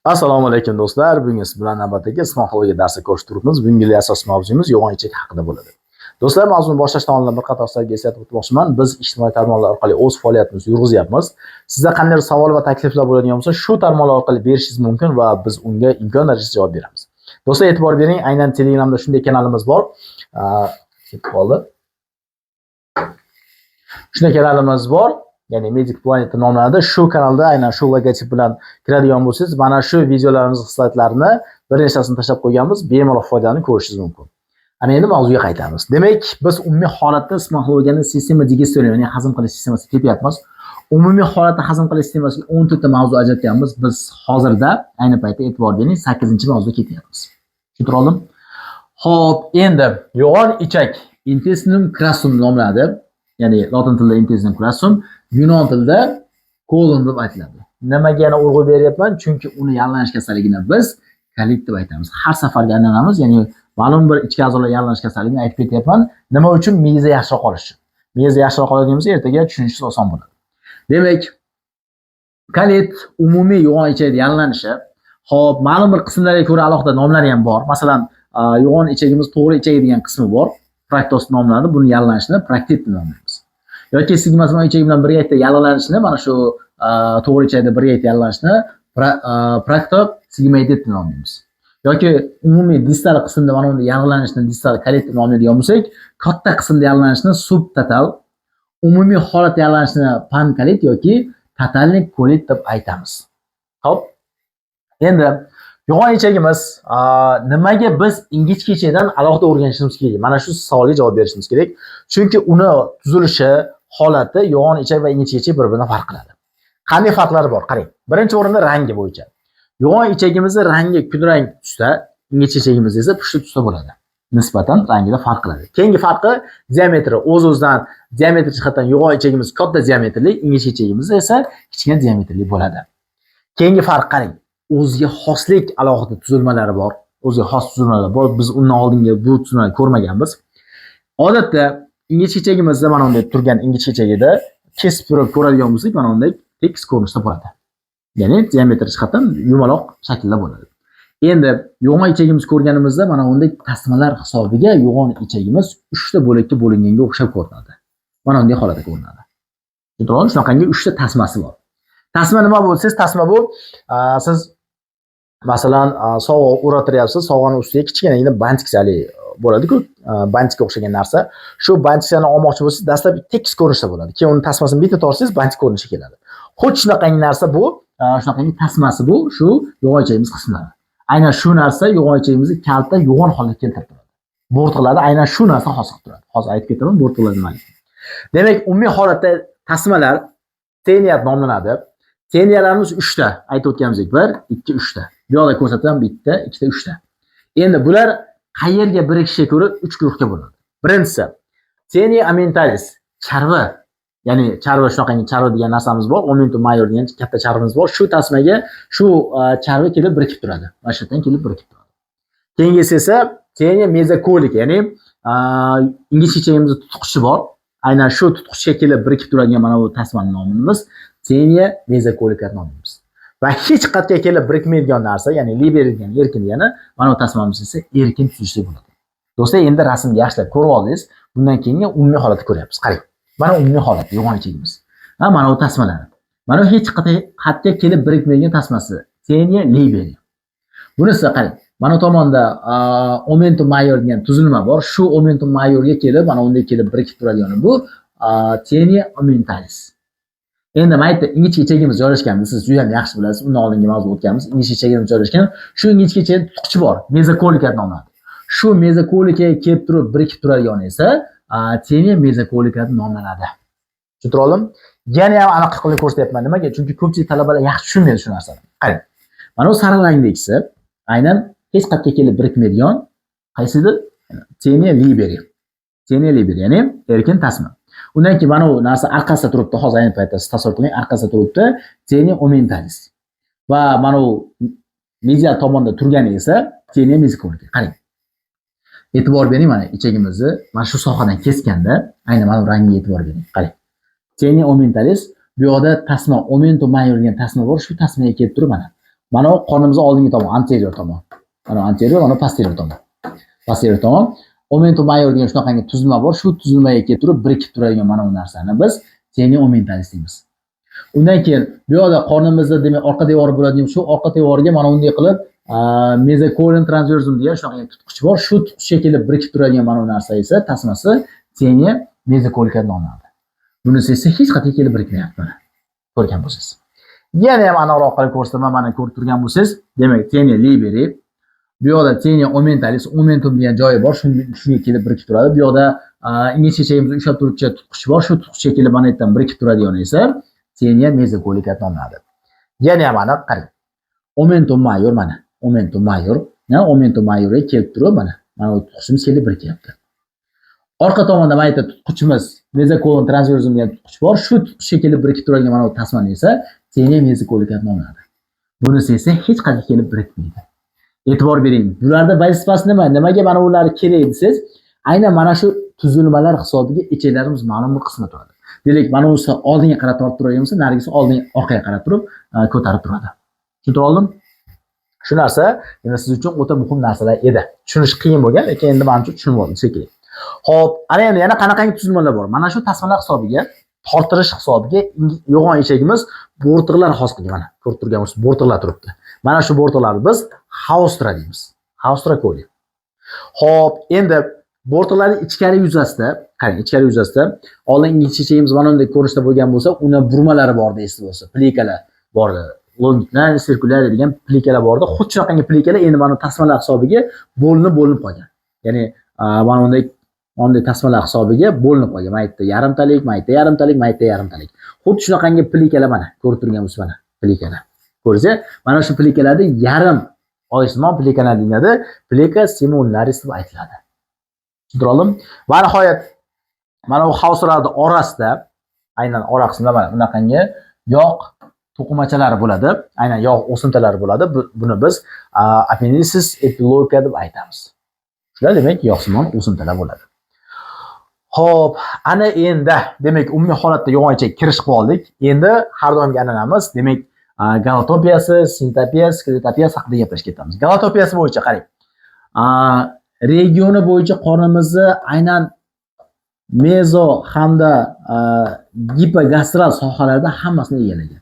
Assalomu alaykum do'stlar. Bugun siz bilan navbatdagi ismonologiya darsi ko'rib turibmiz. Bugungi asosiy mavzuyimiz yo'g'on ichak haqida bo'ladi. Do'stlar, mavzuni boshlashdan oldin bir qator sizlarga eslatib o'tmoqchiman. Biz ijtimoiy tarmoqlar orqali o'z faoliyatimizni yurg'izyapmiz. Sizda qanday savol va takliflar bo'ladigan bo'lsa, shu tarmoqlar orqali berishingiz mumkin va biz unga imkon darajada javob beramiz. Do'stlar, e'tibor bering, aynan Telegramda shunday kanalimiz bor. Ketib qoldi. Shunday kanalimiz bor. Ya'ni Magic Planet nomlanadi. Shu kanalda aynan shu logotip bilan kiradigan bo'lsangiz, mana shu videolarimiz slaydlarini bir nechtasini tashlab qo'yganmiz. Bemalol foydalanib ko'rishingiz mumkin. Ana endi mavzuga qaytamiz. Demak, biz umumiy holatda ismonologiyaning sistema digestoriya, ya'ni hazm qilish sistemasiga ketyapmiz. Umumiy holatda hazm qilish sistemasiga 14 ta mavzu ajratganmiz. Biz hozirda ayni paytda e'tibor bering 8-mavzuga ketyapmiz. Tushuntir oldim? Xo'p, endi yo'g'on ichak intestinum crassum nomlanadi. Ya'ni latin tilida intestinum crassum, yunon tilida kolon deb aytiladi. Nimaga yana urg'u beryapman? Chunki uni yalinish kasalligini biz kolit deb aytamiz. Har safarga an'anamiz, ya'ni ma'lum bir ichki a'zolar yalinish kasalligini aytib ketyapman. Nima uchun? Miyaga yaxshiroq qolish uchun. Miyaga yaxshiroq qoladigan bo'lsa, ertaga tushunishingiz oson bo'ladi. Demak, kolit umumiy yo'g'on ichakda yalinishi. Xo'p, ma'lum bir qismlarga ko'ra alohida nomlari ham bor. Masalan, yo'g'on ichagimiz to'g'ri ichagi degan qismi bor. Praktos nomlanadi. Buni yalinishni praktit deb nomlaymiz. Yoki sigmoid ichagi bilan birgalikda yallanishni, mana shu to'g'ri ichakda birgalikda yallanishni praktosigmoid deb nomlaymiz. Yoki umumiy distal qismda mana bunda yallanishni distal kolit deb nomlaydigan bo'lsak, katta qismda yallanishni subtotal, umumiy holatda yallanishni pankolit yoki totalniy kolit deb aytamiz. Xo'p. Endi yo'g'on ichagimiz nimaga biz ingichka ichakdan alohida o'rganishimiz kerak? Mana shu savolga javob berishimiz kerak. Chunki uni tuzilishi, holati yo'g'on ichak va ingichka ichak bir-biridan farq qiladi. Qanday farqlari bor? Qarang. Birinchi o'rinda rangi bo'yicha. Yo'g'on ichagimizning rangi kulrang tusda, ingichka ichagimiz esa pushti tusda bo'ladi. Nisbatan rangida farq qiladi. Keyingi farqi diametri. O'z-o'zidan diametr jihatdan yo'g'on ichagimiz katta diametrli, ingichka ichagimiz esa kichkina diametrli bo'ladi. Keyingi farq qarang. O'ziga xoslik alohida tuzilmalari bor. O'ziga xos tuzilmalar bor. Biz undan oldingi bu tuzilmalarni ko'rmaganmiz. Odatda ingichka ichagimizda mana bunday turgan ingichka ichagida kesib turib ko'radigan bo'lsak, mana bunday tekis ko'rinishda bo'ladi. Ya'ni diametr jihatdan yumaloq shaklda bo'ladi. Endi yo'g'on ichagimiz ko'rganimizda mana bunday tasmalar hisobiga yo'g'on ichagimiz 3 ta bo'lakka bo'linganga o'xshab ko'rinadi. Mana bunday holatda ko'rinadi. To'g'ri, shunaqangi 3 ta tasmasi bor. Tasma nima bo'lsa, tasma bu siz masalan sog'oq o'ratiryapsiz, sog'oqning ustiga kichkinagina bantiksali bo'ladi-ku, bantikka o'xshagan narsa. Shu bantiksani olmoqchi bo'lsangiz, dastlab tekis ko'rinishda bo'ladi. Keyin uni tasmasini bitta tortsangiz, bantik ko'rinishi keladi. Xuddi shunaqangi narsa bu, shunaqangi tasmasi bu, shu yo'g'on ichagimiz qismlari. Aynan shu narsa yo'g'on ichagimizni kalta yo'g'on holatga keltirib turadi. Bo'rtqiladi, aynan shu narsa hosil qilib turadi. Hozir aytib ketaman, bo'rtqilar nimalik. Demak, umumiy holatda tasmalar teniyat nomlanadi. Teniyalarimiz 3 ta, aytib o'tganimizdek, 1, 2, 3 ta. Bu yoqda ko'rsataman, bitta, ikkita, 3 ta. Endi bular qayerga birikishiga ko'ra 3 guruhga bo'linadi. Birinchisi tenia amentalis, charva. Ya'ni charva, shunaqangi charva degan narsamiz bor, omentum major degan katta charvamiz bor. Shu tasmaga shu charva kelib birikib turadi. Mana shu yerdan kelib birikib turadi. Keyingisi esa tenia mesokolik, ya'ni ingichka ichagimizda tutqichi bor. Aynan shu tutqichga kelib birikib turadigan mana bu tasmaning nomimiz tenia mesokolik deb nomlaymiz. Va hech qayerga kelib birikmaydigan narsa, ya'ni liber degan erkin degani, mana bu tasmamiz esa erkin tuzilishli bo'ladi. Do'stlar, endi rasmni yaxshilab ko'rib oldingiz. Bundan keyin umumiy holatni ko'ryapmiz. Qarang. Mana umumiy holat yo'g'on ichagimiz. Mana bu tasmalar. Mana hech qayerga kelib birikmaydigan tasmasi tenia liber. Bunisi qarang. Mana tomonda omentum major degan tuzilma bor. Shu omentum majorga kelib, mana unday kelib birikib turadigan bu tenia amentalis. Endi mayda ingichka ichagimiz joylashgan. Siz juda ham yaxshi bilasiz. Undan oldingi mavzu o'tganmiz. Ingichka ichagimiz joylashgan. Shu ingichka ichakda tutqichi bor. Mesokolik deb nomlanadi. Shu mesokolikga kelib turib birikib turadigan esa tenia mesokolik deb nomlanadi. Tushuntir oldim? Yana ham aniq qilib ko'rsatyapman. Nimaga? Chunki ko'pchilik talabalar yaxshi tushunmaydi shu narsani. Qarang. Mana bu sariq rangdagisi aynan hech qayerga kelib birikmaydigan qaysidir? Tenia liber. Tenia liber, ya'ni erkin tasma. Undan keyin mana bu narsa orqasida turibdi. Hozir ayni paytda siz tasavvur qiling, orqasida turibdi tenia amentalis. Va mana bu medial tomonda turgani esa tenia mesokolik. Qarang. E'tibor bering, mana ichagimizni mana shu sohadan kesganda, aynan mana bu rangiga e'tibor bering. Qarang. Tenia amentalis, bu yoqda tasma omentum major degan tasma bor. Shu tasmaga kelib turib mana Mana bu qornimizning oldingi tomoni, anterior tomon. Mana anterior, mana posterior tomon. Posterior tomon. Omentum major degan shunaqangi tuzilma bor. Shu tuzilmaga kelib turib birikib turadigan mana bu narsani biz teniya omentalis deymiz. Undan keyin bu yoqda qornimizda demak orqa devori bo'ladigan shu orqa devoriga mana bunday qilib mesocolon transversum degan shunaqa tutqich bor. Shu tutqichga kelib birikib turadigan mana bu narsa esa tasmasi teniya mesocolika nomlanadi. Bunisi esa hech qanday kelib birikmayapti mana. Ko'rgan bo'lsangiz. Yana ham aniqroq qilib ko'rsataman, mana ko'rib turgan bo'lsangiz, demak teniya liberi, bu yoqda teniya omentalis, omentum degan joyi bor, shunga kelib birikib turadi. Bu yoqda ingichkachamizni ushlab turuvchi tutqich bor, shu tutqichga kelib mana yerdan birikib turadigan esa teniya mesocolika nomlanadi. Yana ham aniq qarang. Omentum major mana, omentum major, omentum majorga kelib turib mana bu tutqichimiz kelib birikyapti. Orqa tomonda mana yerda tutqichimiz mesocolon transversum degan tutqich bor. Shu tutqichga kelib birikib turadigan mana bu tasmani esa teniya mesocolika nomlanadi. Bunisi esa hech qanday kelib birikmaydi. E'tibor bering. Bularda vazifasi nima? Nimaga mana ular kerak desangiz, aynan mana shu tuzilmalar hisobiga ichaklarimiz ma'lum bir qismi turadi. Demak, mana bunisi oldinga qarab tortib turadigan bo'lsa, narigisi oldin orqaga qarab turib ko'tarib turadi. Tushuntirib oldim? Shu narsa yana siz uchun o'ta muhim narsalar edi. Tushunish qiyin bo'lgan, lekin endi men uchun tushunib oldim shekilli. Xo'p, ana endi yana qanaqangi tuzilmalar bor? Mana shu tasmalar hisobiga, tortirish hisobiga yo'g'on eshagimiz bo'rtiqlar xos qilgan. Mana ko'rib turgan bo'lsangiz, bo'rtiqlar turibdi. Mana shu bo'rtiqlarni biz haustra deymiz. Haustra koli. Xo'p, endi bo'rtiqlarning ichkari yuzasida, qarang, ichkari yuzasida oldin ingichkachamiz mana bunday ko'rinishda bo'lgan bo'lsa, uni burmalari bor deysiz bo'lsa, plikalar bor. Longitudinal, sirkulyar degan plikalar bordi. Xuddi shunaqangi plikalar endi mana tasmalar hisobiga bo'linib qolgan. Ya'ni mana bunday tasmalar hisobiga bo'linib qolgan. Mana yerda yarimtalik, mana yerda yarimtalik, mana yerda yarimtalik. Xuddi shunaqangi plikalar mana ko'rib turgan bo'lsiz mana plikalar. Ko'rsangiz, mana shu plikalarda yarim oysimon plikalar deyiladi. Plika simularis deb aytiladi. Tushuntirib oldim? Va nihoyat mana bu havslarning orasida, aynan ora qismida mana bunaqangi yog' to'qimachalari bo'ladi. Aynan yog' o'simtalari bo'ladi. Buni biz appendices epiloka deb aytamiz. Shular demak yog'simon o'simtalar bo'ladi. Xo'p, ana endi demak umumiy holatda yog'onchaga kirish qilib oldik. Endi har doimgi an'anamiz, demak galatopiyasi, sintopiyasi, skletopiyasi haqida gaplashib ketamiz. Galatopiyasi bo'yicha qarang. Regioni bo'yicha qornimizni aynan mezo hamda gipogastral sohalarda hammasini egallagan.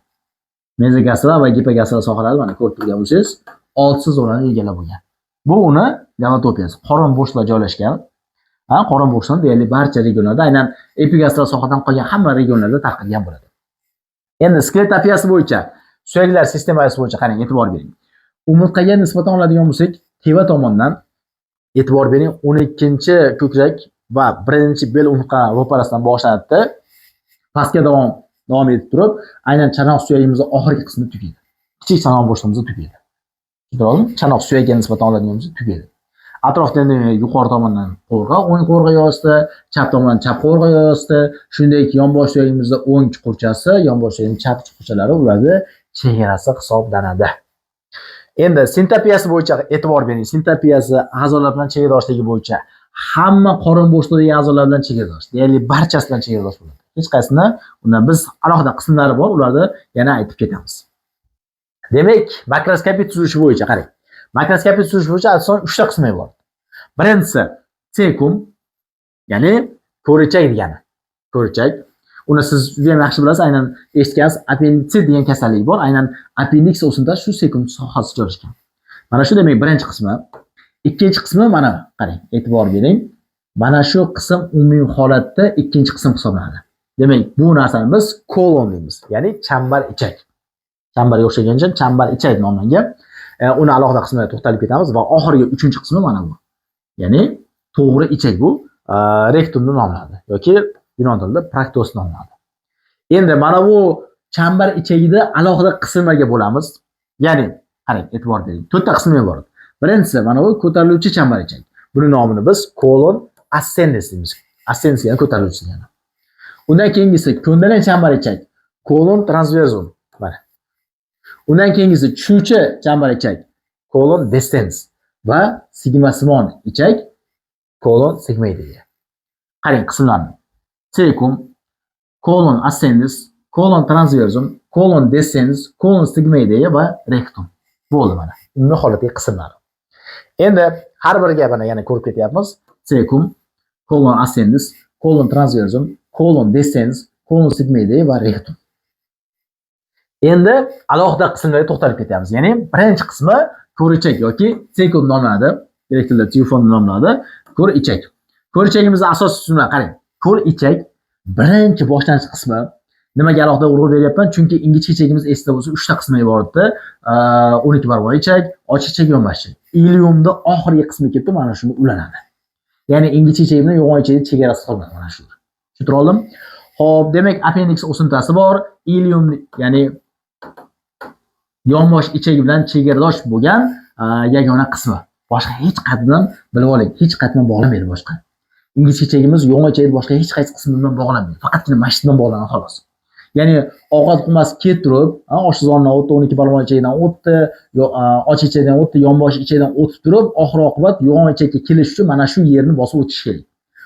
Mezogastral va gipogastral sohalari mana ko'rib turgan bo'lsangiz, oltita zonani egallab bo'lgan. Bu uni galatopiyasi. Qorin bo'shliqda joylashgan. Qorin bo'shlig'i deyarli barcha regionlarda, aynan epigastral sohadan qolgan hamma regionlarda tarqalgan bo'ladi. Endi skletopiyasi bo'yicha, suyaklar sistemasi bo'yicha qarang, e'tibor bering. Umurtqaga nisbatan oladigan bo'lsak, teva tomondan e'tibor bering, 12-ko'krak va 1-bel umurtqa ro'parasidan boshlanadi. Pastga davom etib turib, aynan chanoq suyagimizning oxirgi qismi tugaydi. Kichik chanoq bo'shlig'imiz tugaydi. Tushundingizmi? Chanoq suyagiga nisbatan oladigan bo'lsa tugaydi. Atrofda endi yuqori tomondan qo'rg'a, o'ng qo'rg'a yozdi, chap tomondan chap qo'rg'a yozdi, shuningdek yonbosh suyagimizda o'ng chuqurchasi, yonbosh suyagimizning chap chuqurchalari ularning chegarasi hisoblanadi. Endi sintopiyasi bo'yicha e'tibor bering. Sintopiyasi a'zolar bilan chegaradoshligi bo'yicha hamma qorin bo'shlig'idagi a'zolar bilan chegaradash, deyarli barchasi bilan chegaradash bo'ladi. Hech qaysini unda biz alohida qismlari bor, ularni yana aytib ketamiz. Demak, makroskopik tuzilishi bo'yicha qarang. Makroskopik tuzilish bo'yicha asosan 3 ta qismi bor. Birinchisi sekum, ya'ni ko'richak degani. Ko'richak. Uni siz juda ham yaxshi bilasiz, aynan eshitgansiz, appenditsit degan kasallik bor. Aynan appendix o'simda shu sekum sohasida joylashgan. Mana shu demak birinchi qismi. Ikkinchi qismi mana qarang, e'tibor bering. Mana shu qism umumiy holatda ikkinchi qism hisoblanadi. Demak, bu narsani biz kolon deymiz, ya'ni chambar ichak. Chambarga o'xshagan uchun chambar ichak nomlangan. Uni alohida qismida to'xtalib ketamiz va oxirgi 3-qismi mana bu. Ya'ni to'g'ri ichak bu rektum deb nomlanadi yoki yunon tilida praktos nomlanadi. Endi mana bu chambar ichagida alohida qismlarga bo'lamiz. Ya'ni qarang, e'tibor bering. 4 ta qismi bor. Birinchisi mana bu ko'tariluvchi chambar ichak. Buning nomini biz kolon ascendens deymiz. Ascendens ya'ni ko'tariluvchi degani. Undan keyingisi ko'ndalang chambar ichak, kolon transversum. Mana. Undan keyingisi tushuvchi chambar ichak, kolon descens va sigmasimon ichak, kolon sigmoidea. Qarang qismlarni. Cecum, kolon ascendens, kolon transversum, kolon descens, kolon sigmoidea va rectum. Bo'ldi mana. Umumiy holatdagi qismlari. Endi har biriga mana yana ko'rib ketyapmiz. Cecum, colon ascendens, colon transversum, colon descens, colon sigmoidae va rectum. Endi alohida qismlarga to'xtalib ketyapmiz. Ya'ni birinchi qismi ko'richak yoki cecum nomlanadi. Grek tilida tyufon nomlanadi. Ko'richak. Ko'richagimizning asosiy qismlari qarang. Ko'richak birinchi boshlang'ich qismi. Nimaga alohida urg'u beryapman? Chunki ingichka ichagimiz esda bo'lsa 3 ta qismdan iboratda. 12 barmoq ichak, ochiq ichak, yonbosh ichak. Iliumda oxirgi qismi kelib mana shunga ulanadi. Ya'ni ingichka ichak bilan yo'g'on ichakning chegarasi qoladi mana shu. Tushuntirib oldim? Xo'p, demak appendix o'simtasi bor. Ilium ya'ni yonbosh ichagi bilan chegaradosh bo'lgan yagona qismi. Boshqa hech qatdan bilib oling, hech qatdan bog'lamaydi boshqa. Ingichka ichagimiz yo'g'on ichagi boshqa hech qaysi qismi bilan bog'lanmaydi. Faqatgina mana shu bilan bog'lanadi xolos. Ya'ni ovqat qilmas kelib turib, oshqozondan o'tdi, 12 barmoq ichagidan o'tdi, ochiq ichakdan o'tdi, yonbosh ichakdan o'tib turib, oxir oqibat yo'g'on ichakka kelish uchun mana shu yerni bosib o'tish kerak.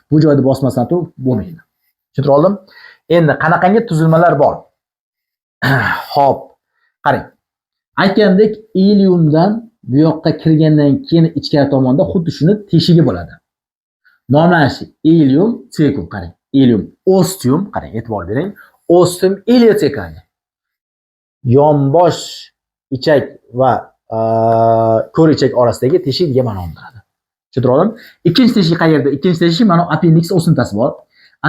Bu joyda bosmasdan turib bo'lmaydi. Tushuntirib oldim? Endi qanaqangi tuzilmalar bor? Xo'p, qarang. Aytgandek, iliumdan bu yoqqa kirgandan keyin ichkari tomonda xuddi shuni teshigi bo'ladi. Nomlanishi ilium, cecum qarang. Ilium, ostium, qarang, e'tibor bering. Ostium iliotekali. Yonbosh ichak va ko'richak orasidagi teshik degan ma'noni beradi. Tushuntirib oldim? Ikkinchi teshik qayerda? Ikkinchi teshik mana appendix o'simtasi bor.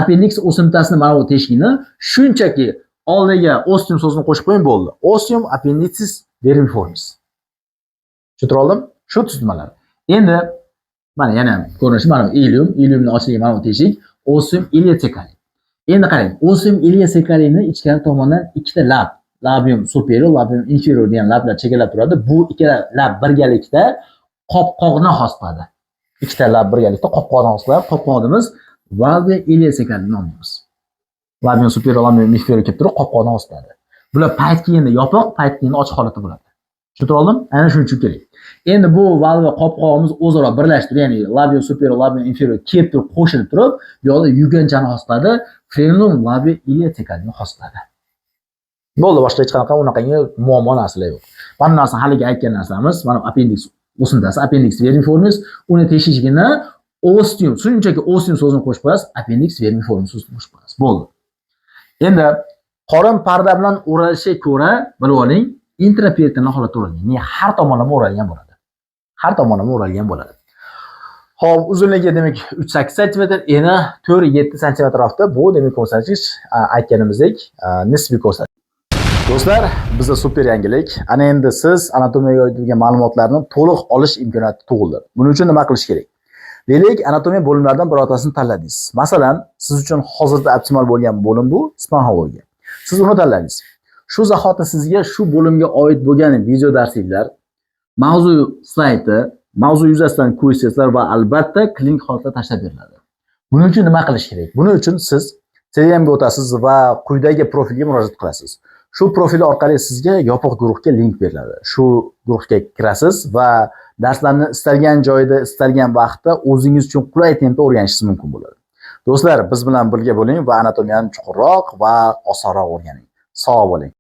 Appendix o'simtasini mana bu teshikni shunchaki oldiga ostium so'zini qo'shib qo'ying bo'ldi. Ostium appendicitis vermiformis. Tushuntirib oldim? Shu tuzilmalar. Endi mana yana ko'rinishi mana ilium, iliumning ochilgan mana bu teshik, ostium iliotekali. Endi qarang, ostium iliotekalining ichkari tomonidan ikkita lab, labium superior, labium inferior degan lablar chegaralab turadi. Bu ikkala lab birgalikda qopqoqni hosladi. Ikkita lab birgalikda qopqoqni hosladi. Qopqoqimiz valve iliotekali nomlaymiz. Labium superior, labium inferior kelib turib qopqoqni hosladi. Bular payt keyinda yopiq, payt keyinda ochiq holatda bo'ladi. Tushuntirib oldim? Ana shuning uchun kerak. Endi bu valve qopqog'imiz o'zaro birlashib, ya'ni labium superior, labium inferior kelib turib qo'shilib turib, bu yoqda yuganchani hosladi, frenum labium iliotekalini hosladi. Bo'ldi, boshqa hech qanaqa unaqangi muammo narsalar yo'q. Mana narsa haliga aytgan narsamiz, mana appendix o'simtasi, appendix vermiformis, uni teshigini ostium, shunchaki ostium so'zini qo'shib qo'yasiz, appendix vermiformis so'zini qo'shib qo'yasiz. Bo'ldi. Endi qorin parda bilan o'ralishiga ko'ra, bilib oling, intraperitoneal holatda o'ralgan. Ya'ni har tomonlama o'ralgan bo'ladi. Har tomonlama o'ralgan bo'ladi. Xo'p, uzunligi demak 3-8 sm, eni 4-7 sm orasida. Bu demak ko'rsatkich aytganimizdek nisbiy ko'rsatkich. Do'stlar, bizda super yangilik. Ana endi siz anatomiyaga oid bo'lgan ma'lumotlarni to'liq olish imkoniyati tug'ildi. Buning uchun nima qilish kerak? Deylik, anatomiya bo'limlaridan birortasini tanladingiz. Masalan, siz uchun hozirda optimal bo'lgan bo'lim bu sponxologiya. Siz uni tanladingiz. Shu zahoti sizga shu bo'limga oid bo'lgan video darsliklar, mavzu slayti, mavzu yuzasidan kurslar va albatta klinik holatda tashlab beriladi. Buning uchun nima qilish kerak? Buning uchun siz Telegramga o'tasiz va quyidagi profilga murojaat qilasiz. Shu profil orqali sizga yopiq guruhga link beriladi. Shu guruhga kirasiz va darslarni istalgan joyda, istalgan vaqtda o'zingiz uchun qulay tempda o'rganishingiz mumkin bo'ladi. Do'stlar, biz bilan birga bo'ling va anatomiyani chuqurroq va osonroq o'rganing. Sog' bo'ling.